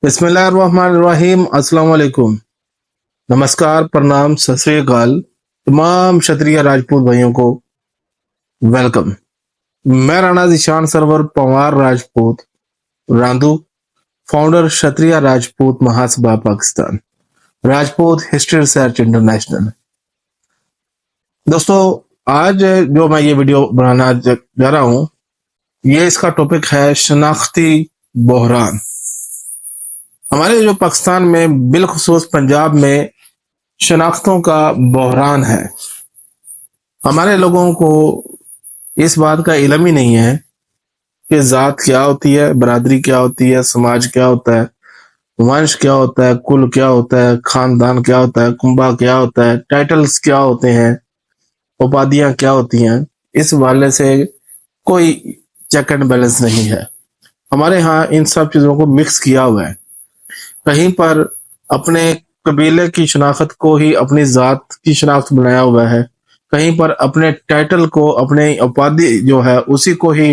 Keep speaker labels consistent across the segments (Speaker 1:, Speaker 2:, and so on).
Speaker 1: बिस्मिल्लाहिर्रहमानिर्रहीम। अस्सलाम वालेकुम। नमस्कार, प्रणाम, सत श्री अकाल। तमाम क्षत्रिय राजपूत भाइयों को वेलकम। मैं Rana Zeeshan Sarwar Panwar Rajput Randu, founder Kshatriya Rajput Mahasabha Pakistan, Rajput history research international. दोस्तों, आज जो मैं ये वीडियो बनाना जा रहा हूँ, ये इसका टॉपिक है शनाख्ती बहरान। हमारे जो पाकिस्तान में बिलखुसूस पंजाब में शनाख्तों का बहरान है। हमारे लोगों को इस बात का इल्म ही नहीं है कि ज़ात क्या होती है, बरादरी क्या होती है, समाज क्या होता है, वंश क्या होता है, कुल क्या होता है, खानदान क्या होता है, कुंबा क्या होता है, टाइटल्स क्या होते हैं, उपाधियां क्या होती हैं। इस वाले से कोई चेक एंड बैलेंस नहीं है। हमारे यहाँ इन सब चीज़ों को मिक्स किया हुआ है। कहीं पर अपने कबीले की शनाख्त को ही अपनी ज़ात की शनाख्त बनाया हुआ है, कहीं पर अपने टाइटल को, अपने उपाधि जो है उसी को ही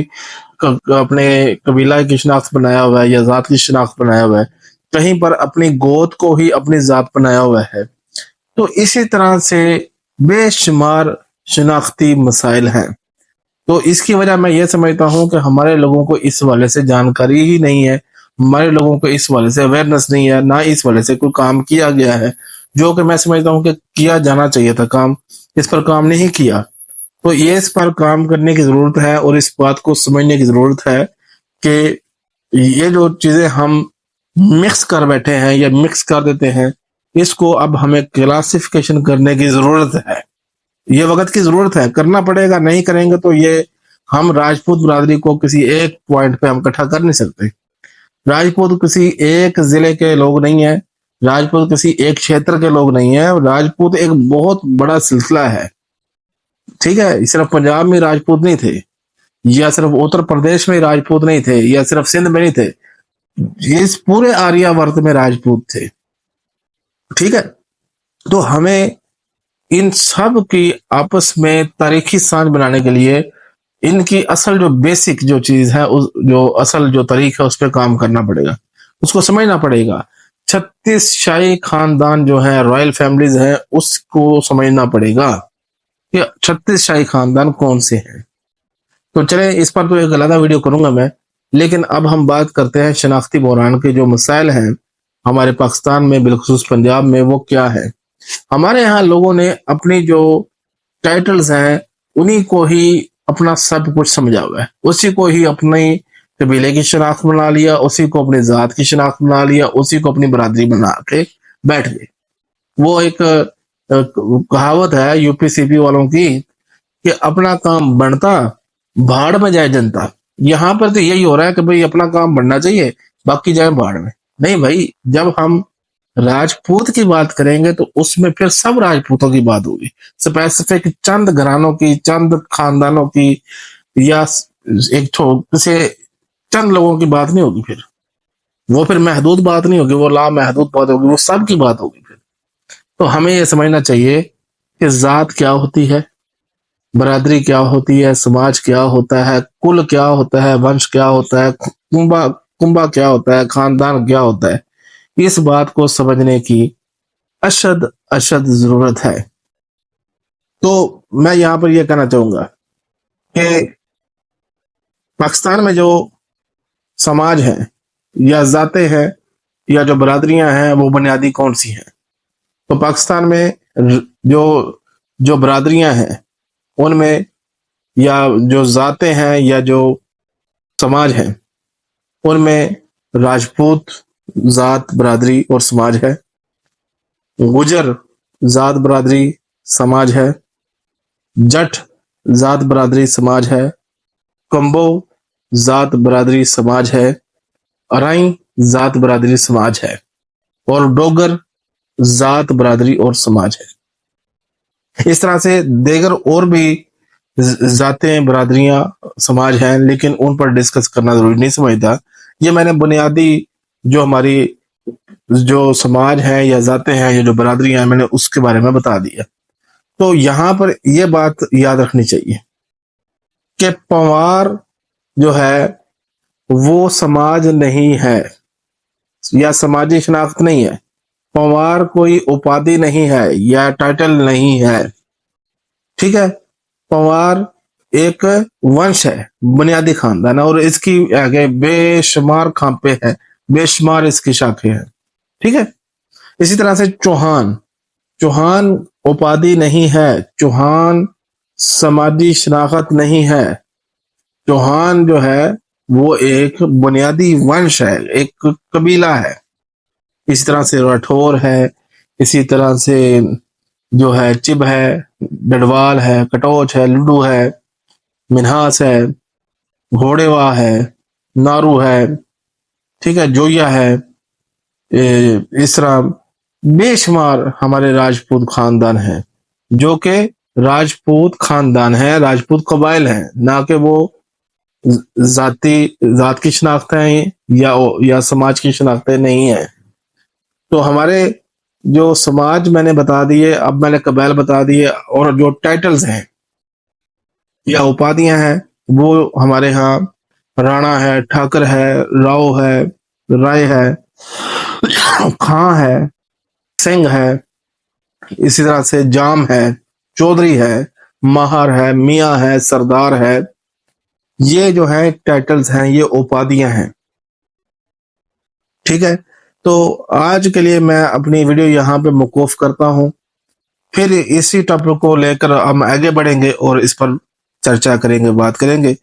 Speaker 1: अपने कबीला की शनाख्त बनाया हुआ है या ज़ात की शनाख्त बनाया हुआ है, कहीं पर अपनी गोद को ही अपनी ज़ात बनाया हुआ है। तो इसी तरह से बेशुमार शनाख्ती मसाइल हैं। तो इसकी वजह मैं ये समझता हूँ कि हमारे लोगों को इस वाले से जानकारी ही नहीं है, हमारे लोगों को इस वाले से अवेयरनेस नहीं है, ना इस वाले से कोई काम किया गया है, जो कि मैं समझता हूँ कि किया जाना चाहिए था। काम इस पर काम नहीं किया, तो ये इस पर काम करने की जरूरत है और इस बात को समझने की जरूरत है कि ये जो चीजें हम मिक्स कर बैठे हैं या मिक्स कर देते हैं, इसको अब हमें क्लासिफिकेशन करने की जरूरत है। ये वक्त की जरूरत है, करना पड़ेगा। नहीं करेंगे तो ये हम राजपूत बरादरी को किसी एक पॉइंट पे हम इकट्ठा कर नहीं सकते। राजपूत किसी एक जिले के लोग नहीं है, राजपूत किसी एक क्षेत्र के लोग नहीं है। राजपूत एक बहुत बड़ा सिलसिला है, ठीक है। सिर्फ पंजाब में राजपूत नहीं थे, या सिर्फ उत्तर प्रदेश में राजपूत नहीं थे, या सिर्फ सिंध में नहीं थे, ये इस पूरे आर्यावर्त में राजपूत थे, ठीक है। तो हमें इन सब की आपस में तारीखी सांझ बनाने के लिए इनकी असल जो बेसिक जो चीज है, जो असल जो तारीख है, उस पर काम करना पड़ेगा, उसको समझना पड़ेगा। 36 शाही खानदान जो है, रॉयल फैमिलीज हैं, उसको समझना पड़ेगा कि 36 शाही खानदान कौन से हैं। तो चले, इस पर तो एक अलग वीडियो करूंगा मैं, लेकिन अब हम बात करते हैं शनाख्ती बहरान के जो मसाइल हैं हमारे पाकिस्तान में, बिलखुसूस पंजाब में, वो क्या है। हमारे यहाँ लोगों ने अपनी जो टाइटल्स हैं उन्हीं को ही अपना सब कुछ समझा हुआ है, उसी को ही अपनी कबीले की शनाख्त बना लिया, उसी को अपनी जात की शनाख्त बना लिया, उसी को अपनी बरादरी बना के बैठ गए। वो एक कहावत है यूपीसीपी वालों की कि अपना काम बनता, भाड़ में जाए जनता। यहाँ पर तो यही हो रहा है कि भाई अपना काम बनना चाहिए, बाकी जाए भाड़ में। नहीं भाई, जब हम राजपूत की बात करेंगे तो उसमें फिर सब राजपूतों की बात होगी, स्पेसिफिक चंद घरानों की, चंद खानदानों की, या एक से चंद लोगों की बात नहीं होगी। फिर वो फिर महदूद बात नहीं होगी, वो ला महदूद बात होगी, वो सब की बात होगी फिर। तो हमें ये समझना चाहिए कि जात क्या होती है, बरादरी क्या होती है, समाज क्या होता है, कुल क्या होता है, वंश क्या होता है, कुंबा कुंबा क्या होता है, खानदान क्या होता है। इस बात को समझने की अशद अशद जरूरत है। तो मैं यहां पर यह कहना चाहूंगा कि पाकिस्तान में जो समाज है या जातें हैं या जो बरादरियां हैं, वो बुनियादी कौन सी हैं। तो पाकिस्तान में जो जो बरादरियां हैं उनमें, या जो जातें हैं या जो समाज है, उनमें राजपूत जात, बरादरी और समाज है, गुजर जात, बरादरी, समाज है, जट जात, बरादरी, समाज है, कंबो जात, बरादरी, समाज है, अराई जात, बरादरी, समाज है, और डोगर जात, बरादरी और समाज है। इस तरह से देगर और भी जातें, बरादरियां, समाज हैं, लेकिन उन पर डिस्कस करना जरूरी नहीं समझता। ये मैंने बुनियादी जो हमारी जो समाज है या जातें हैं या जो बरादरियां हैं, मैंने उसके बारे में बता दिया। तो यहां पर यह बात याद रखनी चाहिए कि पंवार जो है वो समाज नहीं है। یا سماجی شناخت نہیں ہے. پنوار کوئی اپادھی نہیں ہے یا ٹائٹل نہیں ہے. ٹھیک ہے. پنوار ایک ونش ہے، بنیادی خاندان ہے، اور اس کی آگے بے شمار کھامپے ہیں، بے شمار اس کی شاخیں ہیں. ٹھیک ہے. اسی طرح سے چوہان، چوہان اپادھی نہیں ہے، چوہان سماجی شناخت نہیں ہے. چوہان جو ہے وہ ایک بنیادی ونش ہے، ایک قبیلہ ہے. اسی طرح سے راٹھور ہے، اسی طرح سے جو ہے چب ہے، ڈڈوال ہے، کٹوچ ہے، لڈو ہے، منہاس ہے، گھوڑے ہے، نارو ہے. ٹھیک ہے. جویا ہے. اس طرح بے شمار ہمارے راجپوت خاندان ہیں جو کہ راجپوت خاندان ہیں، راجپوت قبائل ہیں، نہ کہ وہ ذات کی شناختیں یا سماج کی شناختیں نہیں ہیں. تو ہمارے جو سماج میں نے بتا دیے، اب میں نے قبائل بتا دیے، اور جو ٹائٹلز ہیں یا اپادیاں ہیں وہ ہمارے ہاں رانا ہے، ٹھاکر ہے، راؤ ہے، رائے ہے، خاں ہے، سنگھ ہے، اسی طرح سے جام ہے، چودھری ہے، ماہر ہے، میاں ہے، سردار ہے. یہ جو ہے ٹائٹلز ہیں، یہ اپادیاں ہیں. ٹھیک ہے. تو آج کے لیے میں اپنی ویڈیو یہاں پہ موقوف کرتا ہوں. پھر اسی ٹاپک کو لے کر ہم آگے بڑھیں گے اور اس پر چرچا کریں گے، بات کریں گے.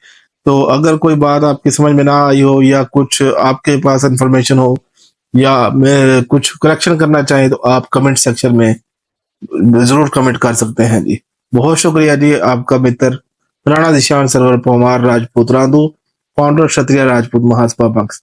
Speaker 1: تو اگر کوئی بات آپ کی سمجھ میں نہ آئی ہو یا کچھ آپ کے پاس انفارمیشن ہو یا میں کچھ کریکشن کرنا چاہیں تو آپ کمنٹ سیکشن میں ضرور کمنٹ کر سکتے ہیں جی. بہت شکریہ جی. آپ کا متر رانا ذیشان سرور پنوار راجپوت راندو، فاؤنڈر kshatriya راجپوت مہاسبھا پاکستان.